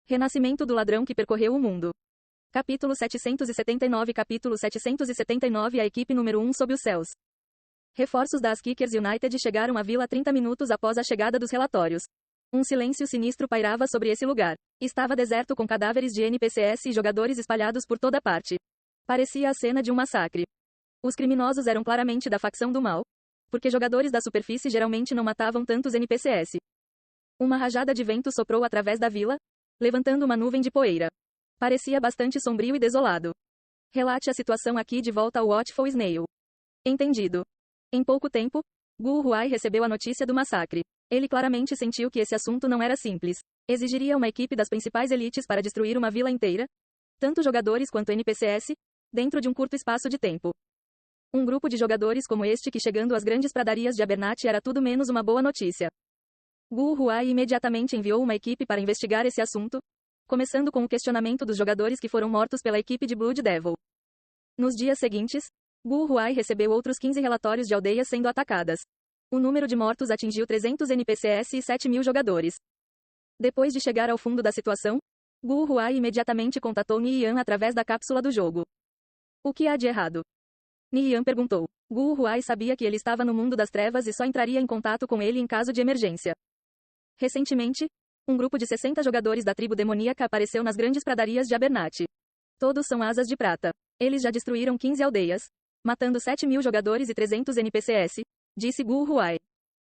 Renascimento do ladrão que percorreu o mundo. Capítulo 779. Capítulo 779. A equipe número 1 sob os céus. Reforços das Kickers United chegaram à vila 30 minutos após a chegada dos relatórios. Um silêncio sinistro pairava sobre esse lugar. Estava deserto, com cadáveres de NPCs e jogadores espalhados por toda parte. Parecia a cena de um massacre. Os criminosos eram claramente da facção do mal, porque jogadores da superfície geralmente não matavam tantos NPCs. Uma rajada de vento soprou através da vila, levantando uma nuvem de poeira. Parecia bastante sombrio e desolado. Relate a situação aqui de volta ao Watchful Snail. Entendido. Em pouco tempo, Gu Huai recebeu a notícia do massacre. Ele claramente sentiu que esse assunto não era simples. Exigiria uma equipe das principais elites para destruir uma vila inteira, tanto jogadores quanto NPCs, dentro de um curto espaço de tempo. Um grupo de jogadores como este que chegando às grandes pradarias de Abernathy era tudo menos uma boa notícia. Gu Huai imediatamente enviou uma equipe para investigar esse assunto, começando com o questionamento dos jogadores que foram mortos pela equipe de Blood Devil. Nos dias seguintes, Gu Huai recebeu outros 15 relatórios de aldeias sendo atacadas. O número de mortos atingiu 300 NPCs e 7.000 jogadores. Depois de chegar ao fundo da situação, Gu Huai imediatamente contatou Nian através da cápsula do jogo. O que há de errado? Nian perguntou. Gu Huai sabia que ele estava no mundo das trevas e só entraria em contato com ele em caso de emergência. Recentemente, um grupo de 60 jogadores da tribo demoníaca apareceu nas grandes pradarias de Abernathy. Todos são asas de prata. Eles já destruíram 15 aldeias, matando 7.000 jogadores e 300 NPCs, disse Gu Huai.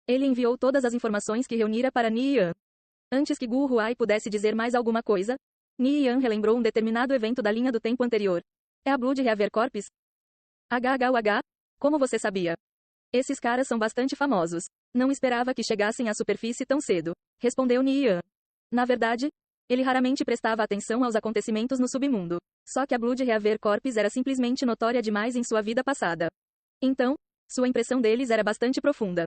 Ele enviou todas as informações que reunira para Nian. Antes que Gu Huai pudesse dizer mais alguma coisa, Nian relembrou um determinado evento da linha do tempo anterior. É a Blood Reaver Corps? HHUH? Como você sabia? Esses caras são bastante famosos. Não esperava que chegassem à superfície tão cedo, respondeu Nian. Na verdade, ele raramente prestava atenção aos acontecimentos no submundo. Só que a Blood Reaver Corps era simplesmente notória demais em sua vida passada. Então, sua impressão deles era bastante profunda.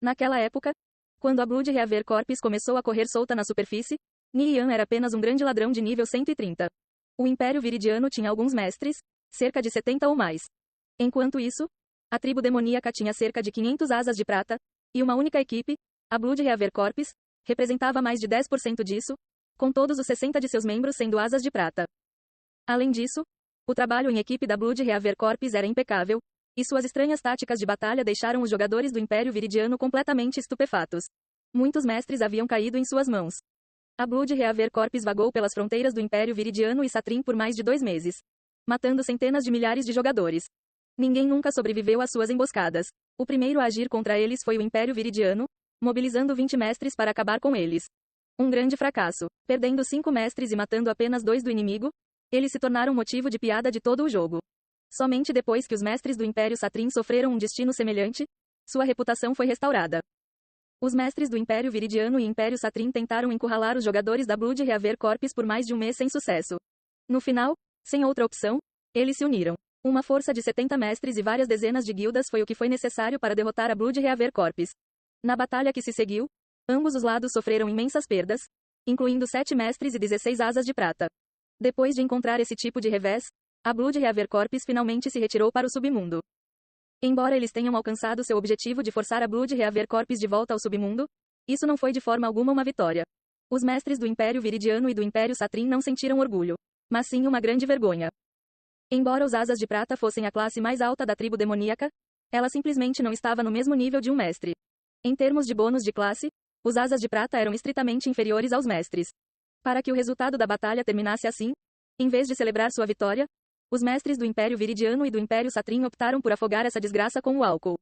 Naquela época, quando a Blood Reaver Corps começou a correr solta na superfície, Nian era apenas um grande ladrão de nível 130. O Império Viridiano tinha alguns mestres, cerca de 70 ou mais. Enquanto isso, a tribo demoníaca tinha cerca de 500 asas de prata, e uma única equipe, a Blood Reaver Corps, representava mais de 10% disso, com todos os 60 de seus membros sendo asas de prata. Além disso, o trabalho em equipe da Blood Reaver Corps era impecável, e suas estranhas táticas de batalha deixaram os jogadores do Império Viridiano completamente estupefatos. Muitos mestres haviam caído em suas mãos. A Blood Reaver Corps vagou pelas fronteiras do Império Viridiano e Satrim por mais de 2 meses, matando centenas de milhares de jogadores. Ninguém nunca sobreviveu às suas emboscadas. O primeiro a agir contra eles foi o Império Viridiano, mobilizando 20 mestres para acabar com eles. Um grande fracasso. Perdendo 5 mestres e matando apenas 2 do inimigo, eles se tornaram motivo de piada de todo o jogo. Somente depois que os mestres do Império Satrim sofreram um destino semelhante, sua reputação foi restaurada. Os mestres do Império Viridiano e Império Satrim tentaram encurralar os jogadores da Blood Reaver Corps por mais de um mês sem sucesso. No final, sem outra opção, eles se uniram. Uma força de 70 mestres e várias dezenas de guildas foi o que foi necessário para derrotar a Blood Reaver Corps. Na batalha que se seguiu, ambos os lados sofreram imensas perdas, incluindo 7 mestres e 16 asas de prata. Depois de encontrar esse tipo de revés, a Blood Reaver Corps finalmente se retirou para o submundo. Embora eles tenham alcançado seu objetivo de forçar a Blood Reaver Corps de volta ao submundo, isso não foi de forma alguma uma vitória. Os mestres do Império Viridiano e do Império Satrim não sentiram orgulho, mas sim uma grande vergonha. Embora os asas de prata fossem a classe mais alta da tribo demoníaca, ela simplesmente não estava no mesmo nível de um mestre. Em termos de bônus de classe, os asas de prata eram estritamente inferiores aos mestres. Para que o resultado da batalha terminasse assim, em vez de celebrar sua vitória, os mestres do Império Viridiano e do Império Satrim optaram por afogar essa desgraça com o álcool.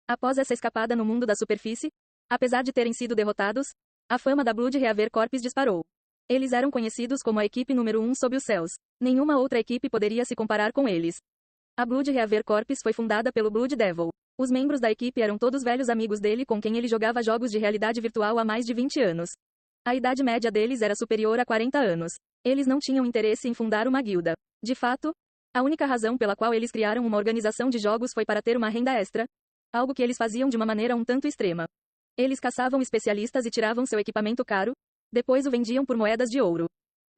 Após essa escapada no mundo da superfície, apesar de terem sido derrotados, a fama da Blood Reaver Corps disparou. Eles eram conhecidos como a equipe número 1 sob os céus. Nenhuma outra equipe poderia se comparar com eles. A Blood Reaver Corps foi fundada pelo Blood Devil. Os membros da equipe eram todos velhos amigos dele com quem ele jogava jogos de realidade virtual há mais de 20 anos. A idade média deles era superior a 40 anos. Eles não tinham interesse em fundar uma guilda. De fato, a única razão pela qual eles criaram uma organização de jogos foi para ter uma renda extra, algo que eles faziam de uma maneira um tanto extrema. Eles caçavam especialistas e tiravam seu equipamento caro, depois o vendiam por moedas de ouro.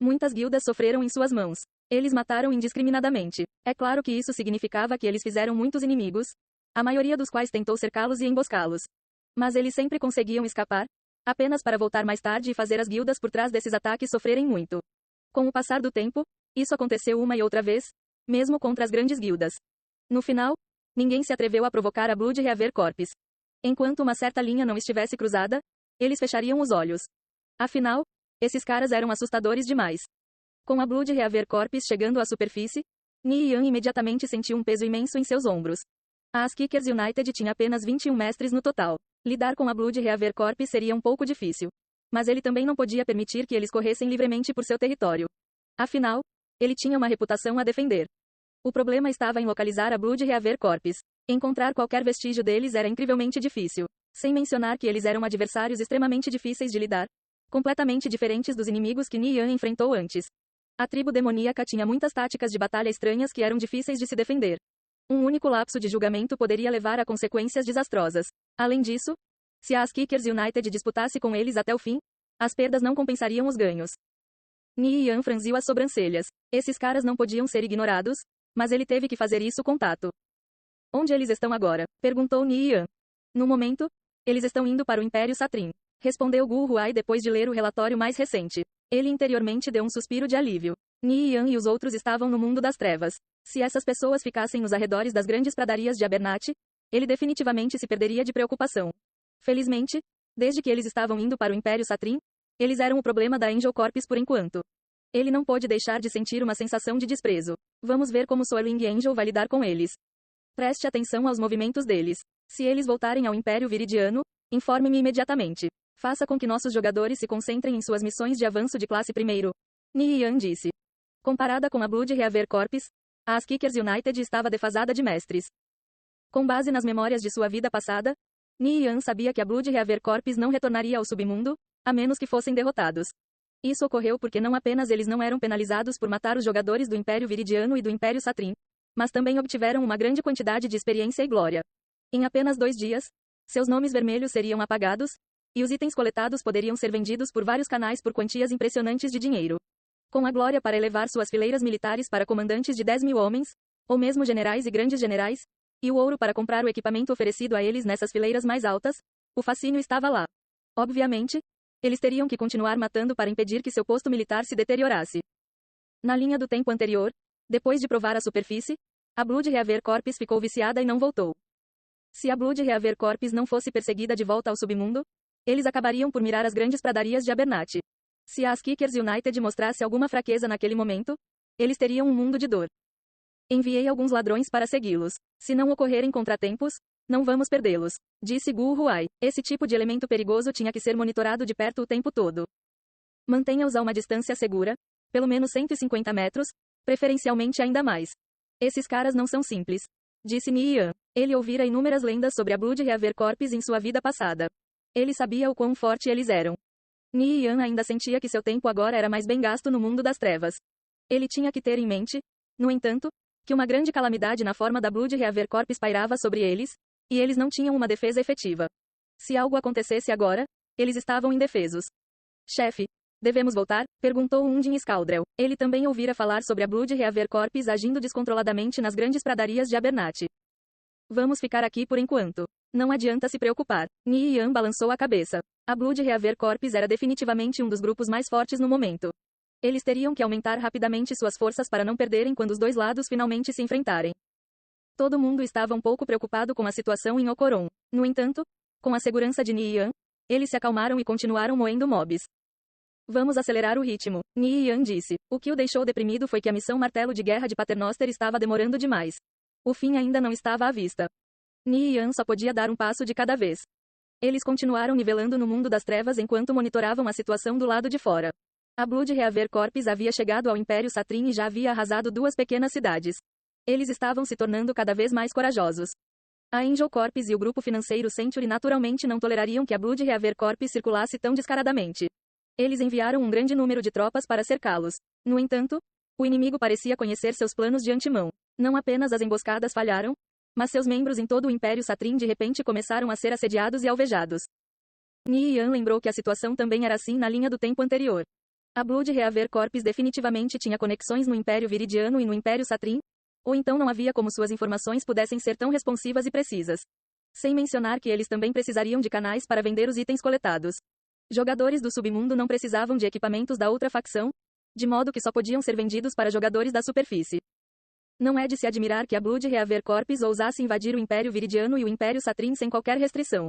Muitas guildas sofreram em suas mãos. Eles mataram indiscriminadamente. É claro que isso significava que eles fizeram muitos inimigos, a maioria dos quais tentou cercá-los e emboscá-los. Mas eles sempre conseguiam escapar, apenas para voltar mais tarde e fazer as guildas por trás desses ataques sofrerem muito. Com o passar do tempo, isso aconteceu uma e outra vez, mesmo contra as grandes guildas. No final, ninguém se atreveu a provocar a Blood Reaver Corps. Enquanto uma certa linha não estivesse cruzada, eles fechariam os olhos. Afinal, esses caras eram assustadores demais. Com a Blood Reaver Corps chegando à superfície, Nian imediatamente sentiu um peso imenso em seus ombros. A Kickers United tinha apenas 21 mestres no total. Lidar com a Blood Reaver Corps seria um pouco difícil. Mas ele também não podia permitir que eles corressem livremente por seu território. Afinal, ele tinha uma reputação a defender. O problema estava em localizar a Blood Reaver Corps. Encontrar qualquer vestígio deles era incrivelmente difícil. Sem mencionar que eles eram adversários extremamente difíceis de lidar. Completamente diferentes dos inimigos que Nian enfrentou antes. A tribo demoníaca tinha muitas táticas de batalha estranhas que eram difíceis de se defender. Um único lapso de julgamento poderia levar a consequências desastrosas. Além disso, se a Kickers United disputasse com eles até o fim, as perdas não compensariam os ganhos. Nian franziu as sobrancelhas. Esses caras não podiam ser ignorados, mas ele teve que fazer isso com tato. Onde eles estão agora? Perguntou Nian. No momento, eles estão indo para o Império Satrim. Respondeu Gu Huai depois de ler o relatório mais recente. Ele interiormente deu um suspiro de alívio. Nian e os outros estavam no mundo das trevas. Se essas pessoas ficassem nos arredores das grandes pradarias de Abernathy, ele definitivamente se perderia de preocupação. Felizmente, desde que eles estavam indo para o Império Satrim, eles eram o problema da Angel Corps por enquanto. Ele não pôde deixar de sentir uma sensação de desprezo. Vamos ver como Soiling Angel vai lidar com eles. Preste atenção aos movimentos deles. Se eles voltarem ao Império Viridiano, informe-me imediatamente. Faça com que nossos jogadores se concentrem em suas missões de avanço de classe primeiro. Nian disse. Comparada com a Blood Reaver Corps, a Kickers United estava defasada de mestres. Com base nas memórias de sua vida passada, Nian sabia que a Blood Reaver Corps não retornaria ao submundo, a menos que fossem derrotados. Isso ocorreu porque não apenas eles não eram penalizados por matar os jogadores do Império Viridiano e do Império Satrim, mas também obtiveram uma grande quantidade de experiência e glória. Em apenas 2 dias, seus nomes vermelhos seriam apagados, e os itens coletados poderiam ser vendidos por vários canais por quantias impressionantes de dinheiro. Com a glória para elevar suas fileiras militares para comandantes de 10.000 homens, ou mesmo generais e grandes generais, e o ouro para comprar o equipamento oferecido a eles nessas fileiras mais altas, o fascínio estava lá. Obviamente, eles teriam que continuar matando para impedir que seu posto militar se deteriorasse. Na linha do tempo anterior, depois de provar a superfície, a Blood Reaver Corps ficou viciada e não voltou. Se a Blood Reaver Corps não fosse perseguida de volta ao submundo, eles acabariam por mirar as grandes pradarias de Abernathy. Se a Kickers United mostrasse alguma fraqueza naquele momento, eles teriam um mundo de dor. Enviei alguns ladrões para segui-los. Se não ocorrerem contratempos, não vamos perdê-los, disse Gu Huai. Esse tipo de elemento perigoso tinha que ser monitorado de perto o tempo todo. Mantenha-os a uma distância segura, pelo menos 150 metros, preferencialmente ainda mais. Esses caras não são simples, disse Nian. Ele ouvira inúmeras lendas sobre a Blood Reaver Corps em sua vida passada. Ele sabia o quão forte eles eram. Nian ainda sentia que seu tempo agora era mais bem gasto no mundo das trevas. Ele tinha que ter em mente, no entanto, que uma grande calamidade na forma da Blood Reaver Corps pairava sobre eles, e eles não tinham uma defesa efetiva. Se algo acontecesse agora, eles estavam indefesos. Chefe, devemos voltar? Perguntou Undin Scaldrell. Ele também ouvira falar sobre a Blood Reaver Corps agindo descontroladamente nas grandes pradarias de Abernathy. Vamos ficar aqui por enquanto. Não adianta se preocupar. Nian balançou a cabeça. A Blood Reaver Corps era definitivamente um dos grupos mais fortes no momento. Eles teriam que aumentar rapidamente suas forças para não perderem quando os dois lados finalmente se enfrentarem. Todo mundo estava um pouco preocupado com a situação em Ocoron. No entanto, com a segurança de Nian, eles se acalmaram e continuaram moendo mobs. Vamos acelerar o ritmo, Nian disse. O que o deixou deprimido foi que a missão Martelo de Guerra de Paternoster estava demorando demais. O fim ainda não estava à vista. Nian só podia dar um passo de cada vez. Eles continuaram nivelando no mundo das trevas enquanto monitoravam a situação do lado de fora. A Blood Reaver Corps havia chegado ao Império Satrim e já havia arrasado 2 pequenas cidades. Eles estavam se tornando cada vez mais corajosos. A Angel Corps e o grupo financeiro Century naturalmente não tolerariam que a Blood Reaver Corps circulasse tão descaradamente. Eles enviaram um grande número de tropas para cercá-los. No entanto, o inimigo parecia conhecer seus planos de antemão. Não apenas as emboscadas falharam, mas seus membros em todo o Império Satrim de repente começaram a ser assediados e alvejados. Nian lembrou que a situação também era assim na linha do tempo anterior. A Blood Reaver Corps definitivamente tinha conexões no Império Viridiano e no Império Satrim, ou então não havia como suas informações pudessem ser tão responsivas e precisas. Sem mencionar que eles também precisariam de canais para vender os itens coletados. Jogadores do submundo não precisavam de equipamentos da outra facção, de modo que só podiam ser vendidos para jogadores da superfície. Não é de se admirar que a Blood Reaver Corps ousasse invadir o Império Viridiano e o Império Satrin sem qualquer restrição.